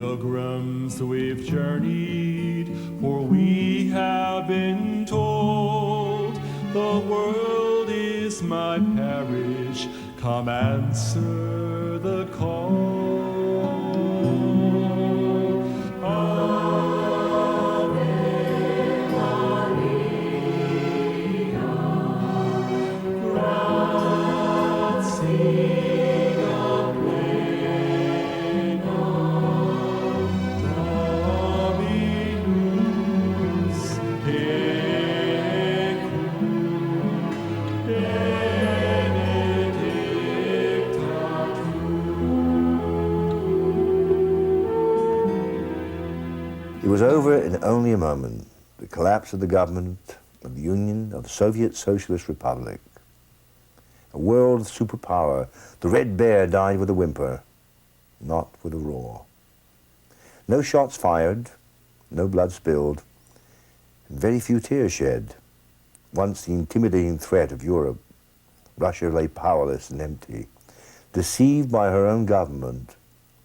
Pilgrims we've journeyed, for we have been told the world is my parish. Come answer the call. Ave Maria, gratia plena, Dominus tecum, benedicta tu. It was over in only a moment, the collapse of the government of the Union of the Soviet Socialist Republic. A world superpower, the Red Bear died with a whimper, not with a roar. No shots fired, no blood spilled, and very few tears shed. Once the intimidating threat of Europe, Russia lay powerless and empty, deceived by her own government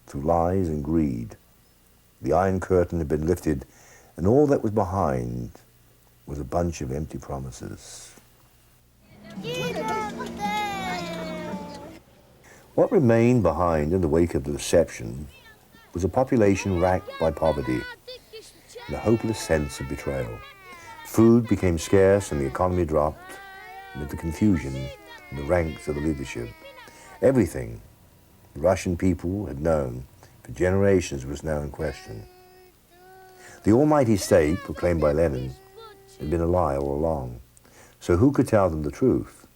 through lies and greed. The Iron Curtain had been lifted, and all that was behind was a bunch of empty promises. What remained behind in the wake of the deception was a population racked by poverty and a hopeless sense of betrayal. Food became scarce and the economy dropped amid the confusion in the ranks of the leadership. Everything the Russian people had known for generations was now in question. The almighty state, proclaimed by Lenin, had been a lie all along. So who could tell them the truth,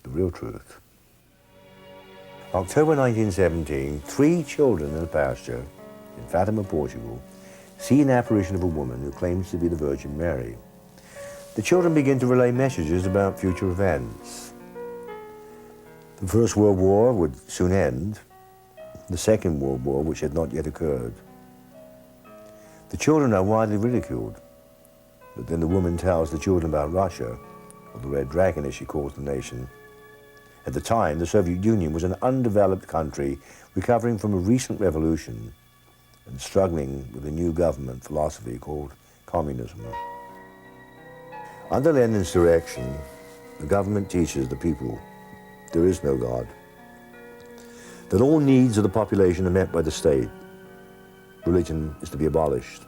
the real truth? October 1917, 3 children in a pasture in Fatima, Portugal, see an apparition of a woman who claims to be the Virgin Mary. The children begin to relay messages about future events. The First World War would soon end, the Second World War, which had not yet occurred. The children are widely ridiculed, but then the woman tells the children about Russia, or the Red Dragon as she calls the nation. At the time, the Soviet Union was an undeveloped country recovering from a recent revolution and struggling with a new government philosophy called communism. Under Lenin's direction, the government teaches the people there is no God, that all needs of the population are met by the state. Religion is to be abolished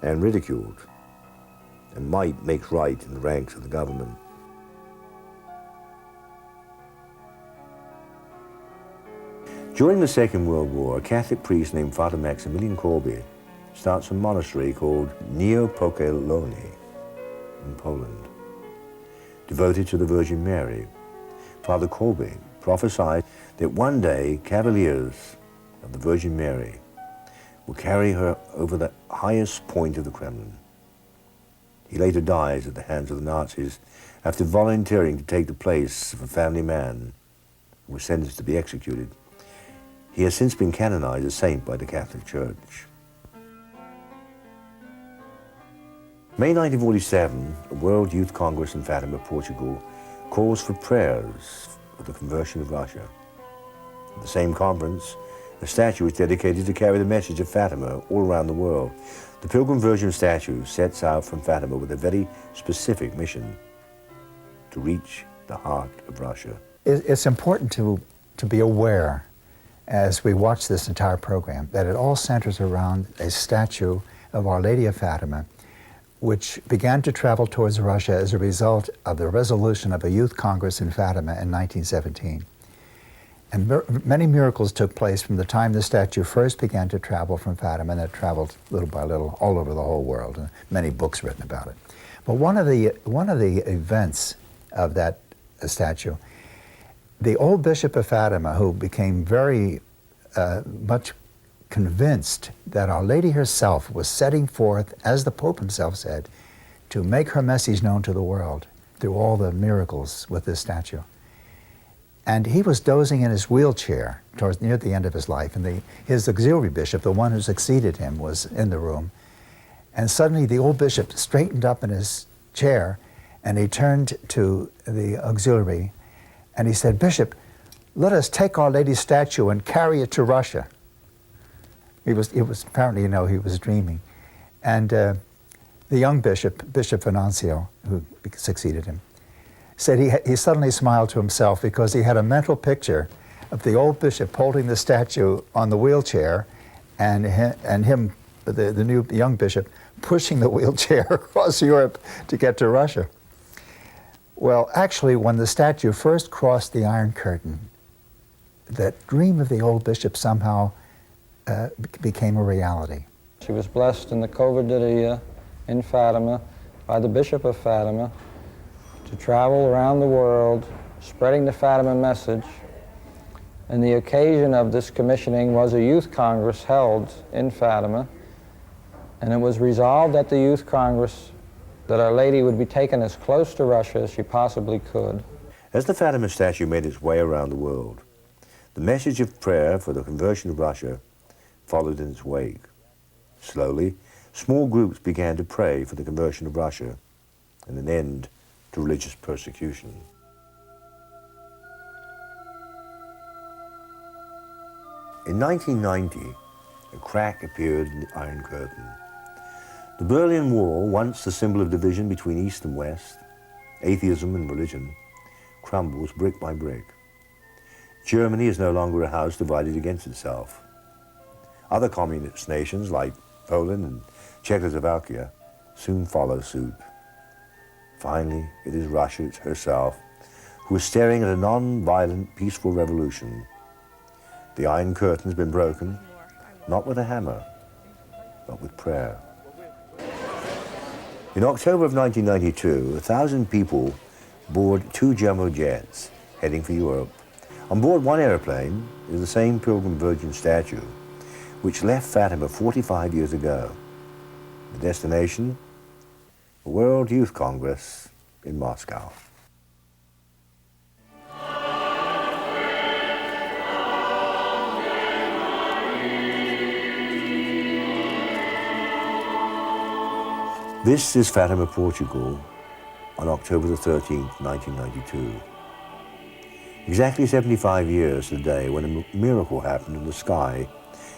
and ridiculed, and might makes right in the ranks of the government. During the Second World War, a Catholic priest named Father Maximilian Kolbe starts a monastery called Niepokalanoni in Poland, devoted to the Virgin Mary. Father Kolbe prophesied that one day cavaliers of the Virgin Mary will carry her over the highest point of the Kremlin. He later dies at the hands of the Nazis after volunteering to take the place of a family man who was sentenced to be executed. He has since been canonized a saint by the Catholic Church. May 1947, a World Youth Congress in Fatima, Portugal, calls for prayers for the conversion of Russia. At the same conference, a statue is dedicated to carry the message of Fatima all around the world. The Pilgrim Virgin statue sets out from Fatima with a very specific mission: to reach the heart of Russia. It's important to be aware, as we watch this entire program, that it all centers around a statue of Our Lady of Fatima, which began to travel towards Russia as a result of the resolution of a youth congress in Fatima in 1917. And many miracles took place from the time the statue first began to travel from Fatima, and it traveled little by little all over the whole world, and many books written about it. But one of the events of that statue, the old Bishop of Fatima, who became very much convinced that Our Lady herself was setting forth, as the Pope himself said, to make her message known to the world through all the miracles with this statue. And he was dozing in his wheelchair towards near the end of his life, and his auxiliary bishop, the one who succeeded him, was in the room. And suddenly the old bishop straightened up in his chair, and he turned to the auxiliary, and he said, "Bishop, let us take Our Lady's statue and carry it to Russia." He was apparently, he was dreaming. And the young bishop, Bishop Venancio, who succeeded him, said he suddenly smiled to himself because he had a mental picture of the old bishop holding the statue on the wheelchair and him, the new young bishop, pushing the wheelchair across Europe to get to Russia. Well, actually, when the statue first crossed the Iron Curtain, that dream of the old bishop somehow became a reality. She was blessed in the Covadonga in Fatima by the Bishop of Fatima to travel around the world spreading the Fatima message. And the occasion of this commissioning was a youth congress held in Fatima, and it was resolved at the youth congress that Our Lady would be taken as close to Russia as she possibly could. As the Fatima statue made its way around the world, the message of prayer for the conversion of Russia followed in its wake. Slowly, small groups began to pray for the conversion of Russia and an end to religious persecution. In 1990, a crack appeared in the Iron Curtain. The Berlin Wall, once the symbol of division between East and West, atheism and religion, crumbles brick by brick. Germany is no longer a house divided against itself. Other communist nations like Poland and Czechoslovakia soon follow suit. Finally, it is Russia herself who is staring at a non-violent, peaceful revolution. The Iron Curtain's been broken, not with a hammer, but with prayer. In October of 1992, 1,000 people board 2 jumbo jets heading for Europe. On board one airplane is the same Pilgrim Virgin statue, which left Fatima 45 years ago. The destination, the World Youth Congress in Moscow. This is Fatima, Portugal, on October the 13th, 1992. Exactly 75 years today when a miracle happened in the sky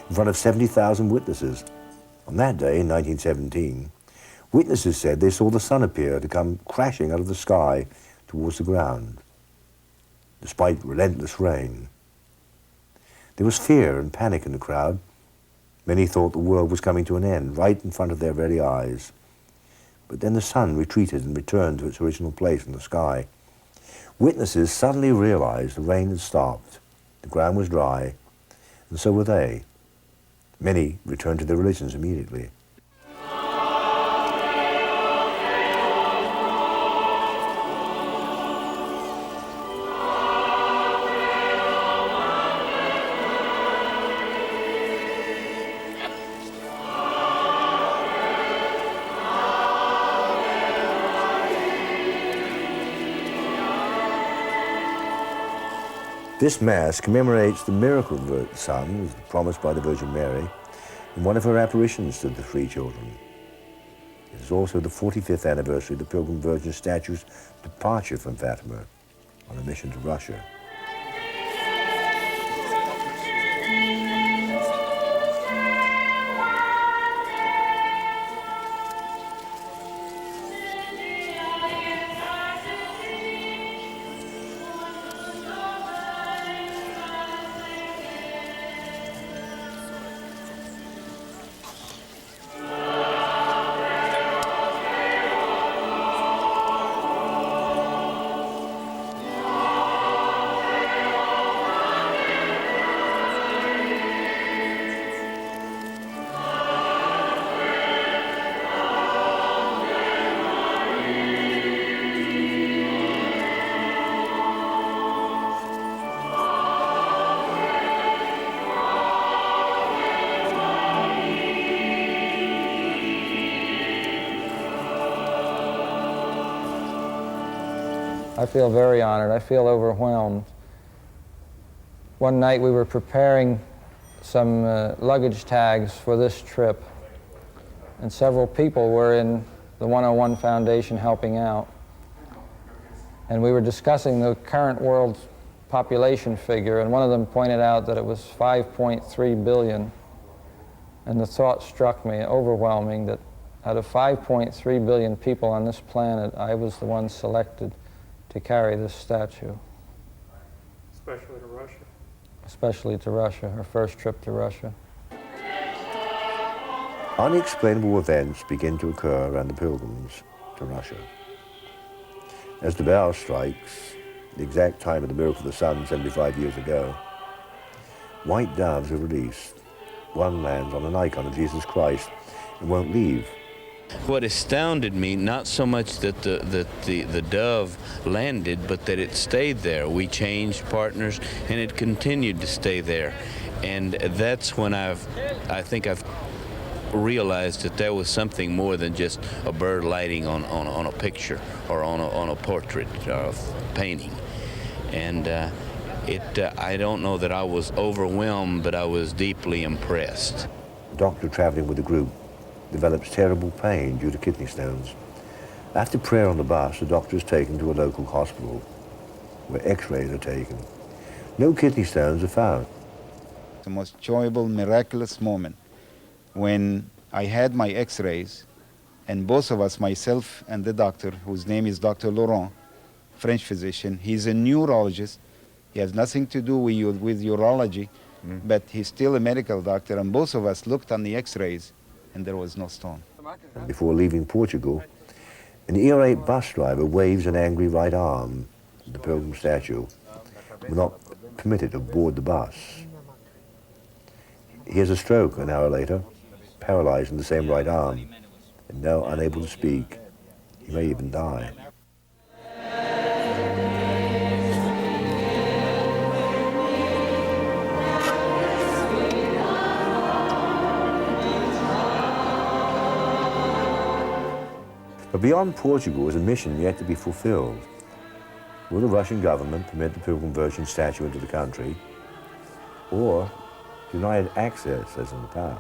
in front of 70,000 witnesses. On that day, in 1917, witnesses said they saw the sun appear to come crashing out of the sky towards the ground, despite relentless rain. There was fear and panic in the crowd. Many thought the world was coming to an end right in front of their very eyes. But then the sun retreated and returned to its original place in the sky. Witnesses suddenly realized the rain had stopped, the ground was dry, and so were they. Many returned to their religions immediately. This Mass commemorates the miracle of the Sun, as promised by the Virgin Mary, in one of her apparitions to the 3 children. It is also the 45th anniversary of the Pilgrim Virgin statue's departure from Fatima on a mission to Russia. I feel very honored. I feel overwhelmed. One night we were preparing some luggage tags for this trip, and several people were in the 101 Foundation helping out. And we were discussing the current world population figure, and one of them pointed out that it was 5.3 billion. And the thought struck me, overwhelming, that out of 5.3 billion people on this planet, I was the one selected to carry this statue. Especially to Russia. Especially to Russia, her first trip to Russia. Unexplainable events begin to occur around the pilgrims to Russia. As the bell strikes, the exact time of the miracle of the sun 75 years ago, white doves are released. One lands on an icon of Jesus Christ and won't leave. What astounded me, not so much that the dove landed, but that it stayed there. We changed partners, and it continued to stay there. And that's when I think I've realized that there was something more than just a bird lighting on a picture or on a portrait or a painting. And I don't know that I was overwhelmed, but I was deeply impressed. A doctor traveling with the group develops terrible pain due to kidney stones. After prayer on the bus, the doctor is taken to a local hospital where x-rays are taken. No kidney stones are found. The most enjoyable, miraculous moment when I had my x-rays, and both of us, myself and the doctor, whose name is Dr. Laurent, French physician, he's a neurologist. He has nothing to do with urology, but he's still a medical doctor, and both of us looked on the x-rays, and there was no stone. Before leaving Portugal, an irate bus driver waves an angry right arm. The pilgrim statue were not permitted to board the bus. He has a stroke an hour later, paralyzed in the same right arm, and now unable to speak. He may even die. But beyond Portugal is a mission yet to be fulfilled. Will the Russian government permit the Pilgrim Virgin statue into the country, or deny it access as in the past?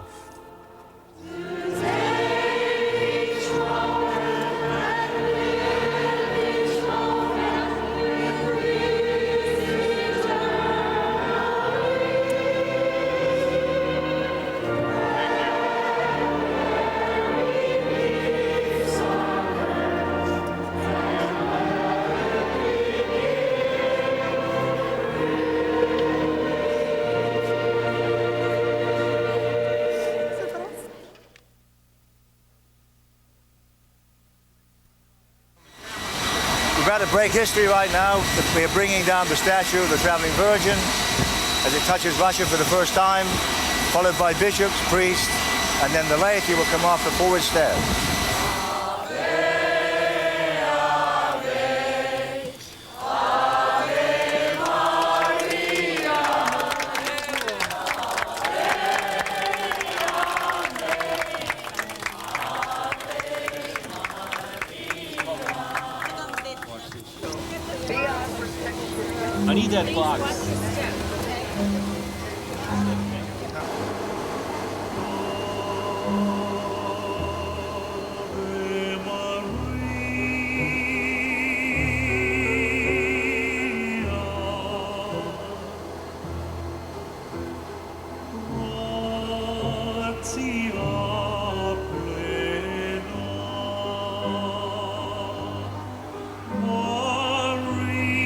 We're about to break history right now. We are bringing down the statue of the Traveling Virgin as it touches Russia for the first time, followed by bishops, priests, and then the laity will come off the forward step. I need that box. Maria,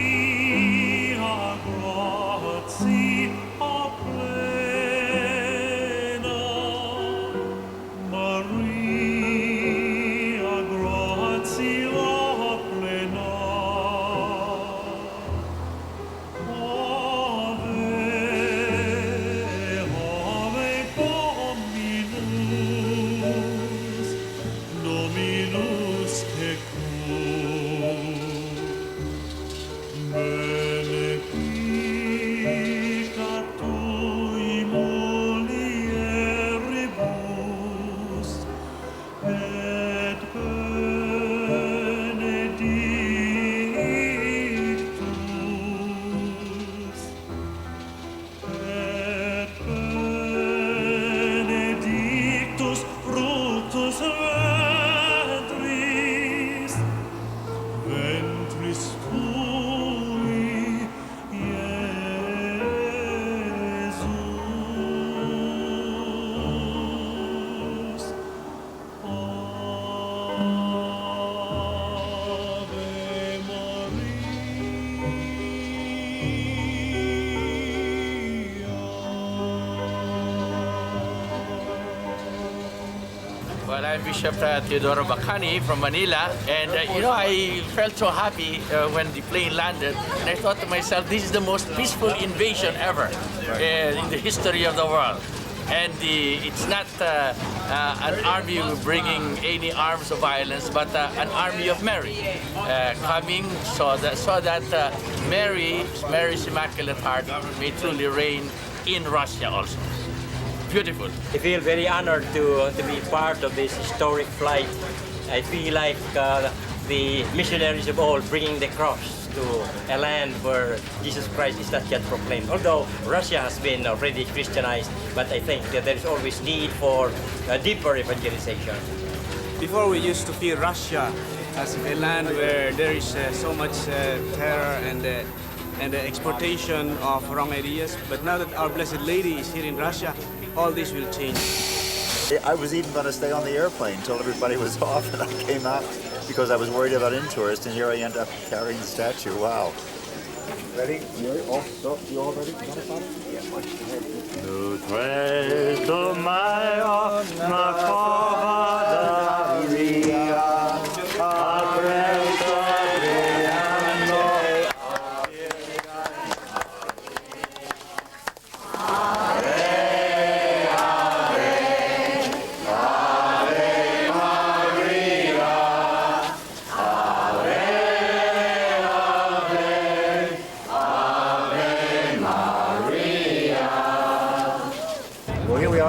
Well, I'm Bishop Teodoro Bacani from Manila, and I felt so happy when the plane landed, and I thought to myself, this is the most peaceful invasion ever in the history of the world. And it's not an army bringing any arms of violence, but an army of Mary coming so that Mary's Immaculate Heart may truly reign in Russia also. Beautiful. I feel very honored to be part of this historic flight. I feel like the missionaries of old bringing the cross to a land where Jesus Christ is not yet proclaimed. Although Russia has been already Christianized, but I think that there is always need for deeper evangelization. Before we used to feel Russia as a land where there is so much terror and the exportation of wrong ideas, but now that Our Blessed Lady is here in Russia, all this will change. I was even going to stay on the airplane until everybody was off, and I came out because I was worried about in-tourists, and here I end up carrying the statue. Wow. Ready? You're all, so, you all ready?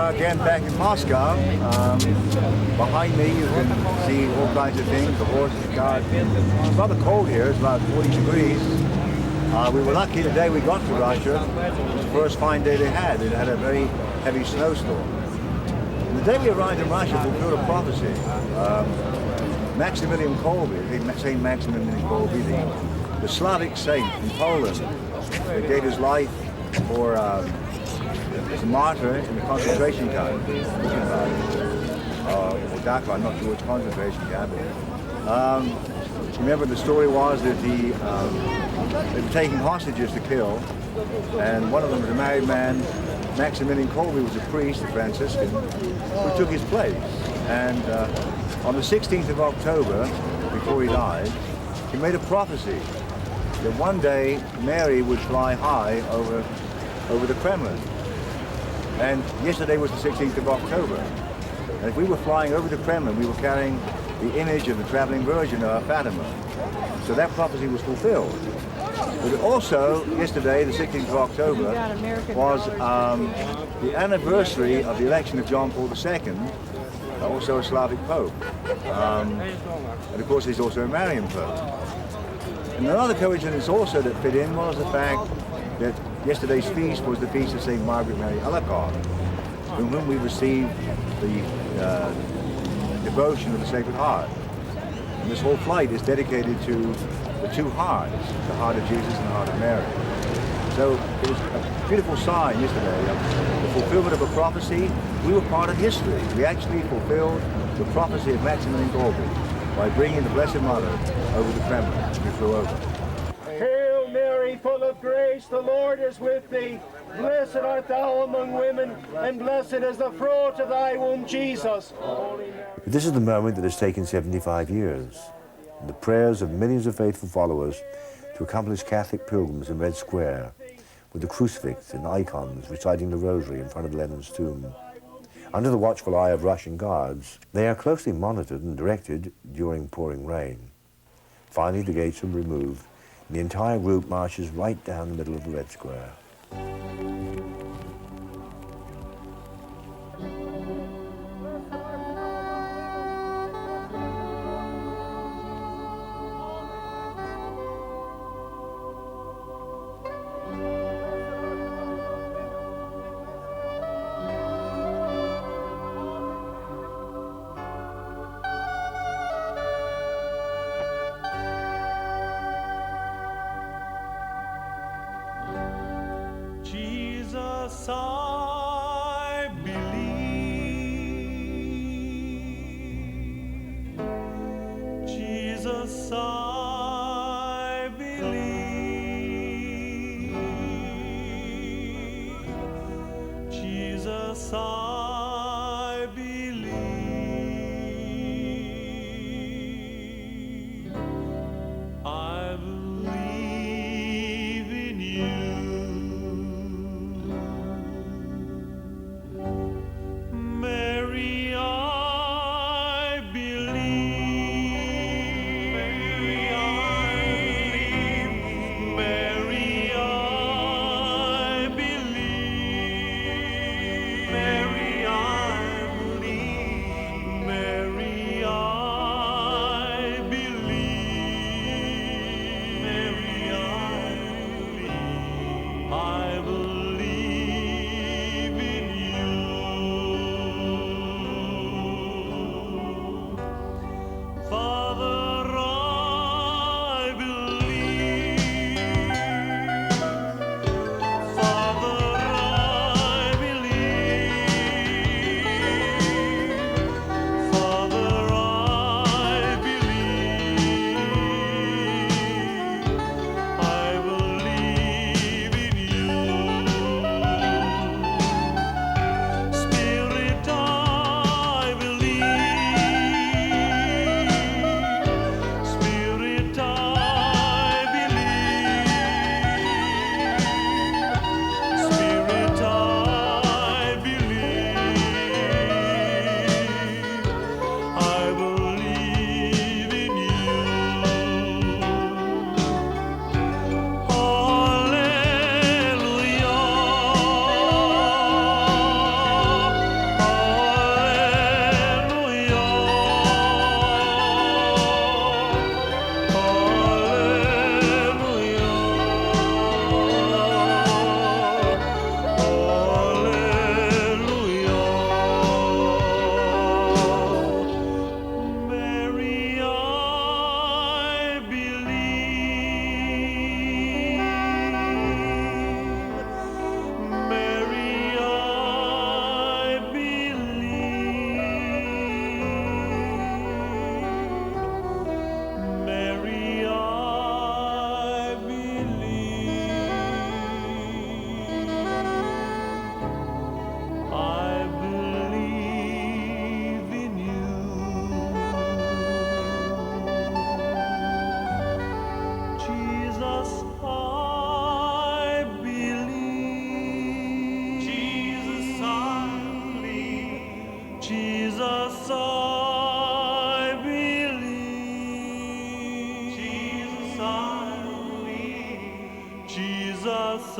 Again back in Moscow. Behind me you can see all kinds of things, the horses, the cars. It's rather cold here, it's about 40 degrees. We were lucky the day we got to Russia. It was the first fine day they had. It had a very heavy snowstorm. And the day we arrived in Russia fulfilled a prophecy. Maximilian Kolbe, Saint Maximilian Kolbe, the Slavic saint in Poland, that gave his life for as a martyr in the concentration camp, or Dachau, I'm not sure which concentration camp. Remember the story was that they were taking hostages to kill, and one of them was a married man. Maximilian Kolbe was a priest, a Franciscan, who took his place. And on the 16th of October, before he died, he made a prophecy that one day Mary would fly high over the Kremlin. And yesterday was the 16th of October. And if we were flying over the Kremlin, we were carrying the image of the traveling Virgin, Fatima. So that prophecy was fulfilled. But also, yesterday, the 16th of October, was the anniversary of the election of John Paul II, also a Slavic Pope. And of course, he's also a Marian Pope. And another coincidence also that fit in was the fact that yesterday's feast was the feast of St. Margaret Mary Alacoque, from whom we received the devotion of the Sacred Heart. And this whole flight is dedicated to the two hearts, the heart of Jesus and the heart of Mary. So it was a beautiful sign yesterday of the fulfillment of a prophecy. We were part of history. We actually fulfilled the prophecy of Maximilian Kolbe by bringing the Blessed Mother over the Kremlin. We flew over. Hail Mary, full of grace, the Lord is with thee. Blessed art thou among women, and blessed is the fruit of thy womb, Jesus. But this is the moment that has taken 75 years, and the prayers of millions of faithful followers to accomplish Catholic pilgrims in Red Square, with the crucifix and icons reciting the rosary in front of Lenin's tomb. Under the watchful eye of Russian guards, they are closely monitored and directed during pouring rain. Finally, the gates are removed, and the entire group marches right down the middle of the Red Square. Jesus, I believe. Jesus, I believe. Jesus, I believe.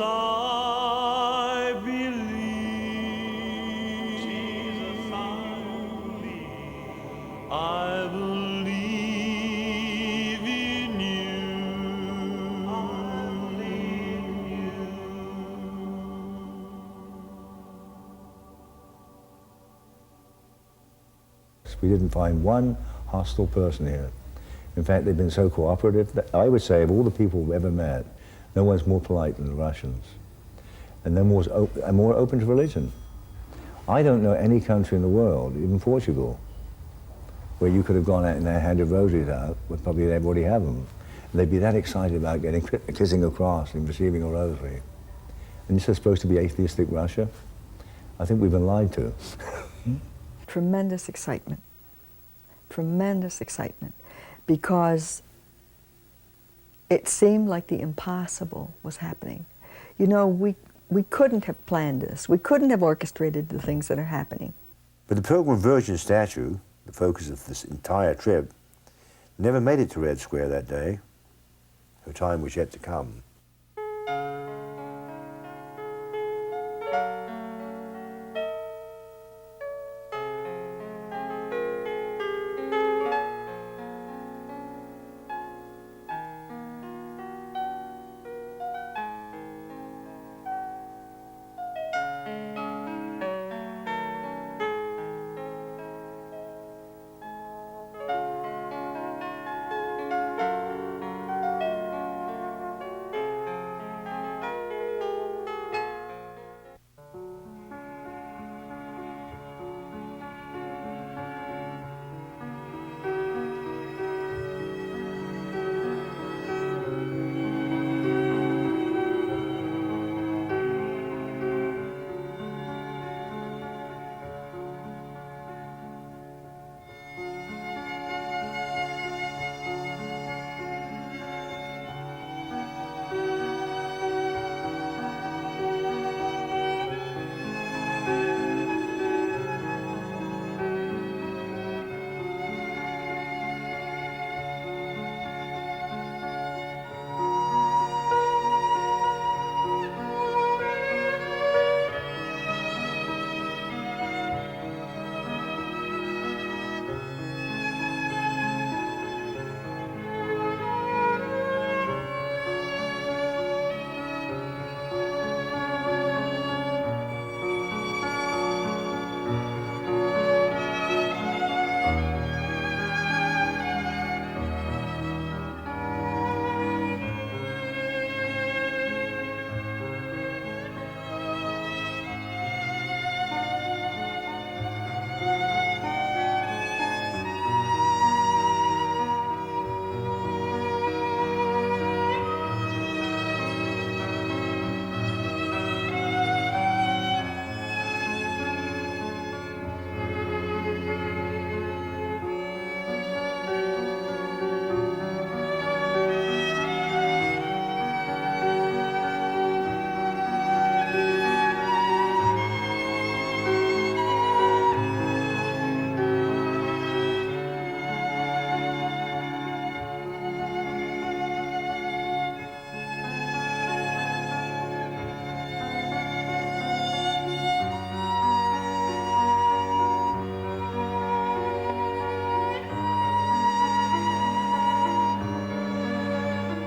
I believe. Jesus, I believe in you. We didn't find one hostile person here. In fact, they've been so cooperative that I would say of all the people we've ever met, no one's more polite than the Russians. And they're more open to religion. I don't know any country in the world, even Portugal, where you could have gone out and they handed rosaries out, would probably everybody have them. And they'd be that excited about kissing a cross and receiving a rosary. And this is supposed to be atheistic Russia? I think we've been lied to. Tremendous excitement. Tremendous excitement, because it seemed like the impossible was happening. You know, we couldn't have planned this. We couldn't have orchestrated the things that are happening. But the Pilgrim Virgin statue, the focus of this entire trip, never made it to Red Square that day. Her time was yet to come.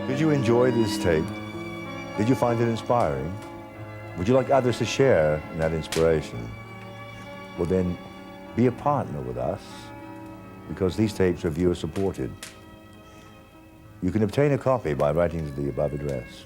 Did you enjoy this tape? Did you find it inspiring? Would you like others to share in that inspiration? Well then, be a partner with us, because these tapes are viewer supported. You can obtain a copy by writing to the above address.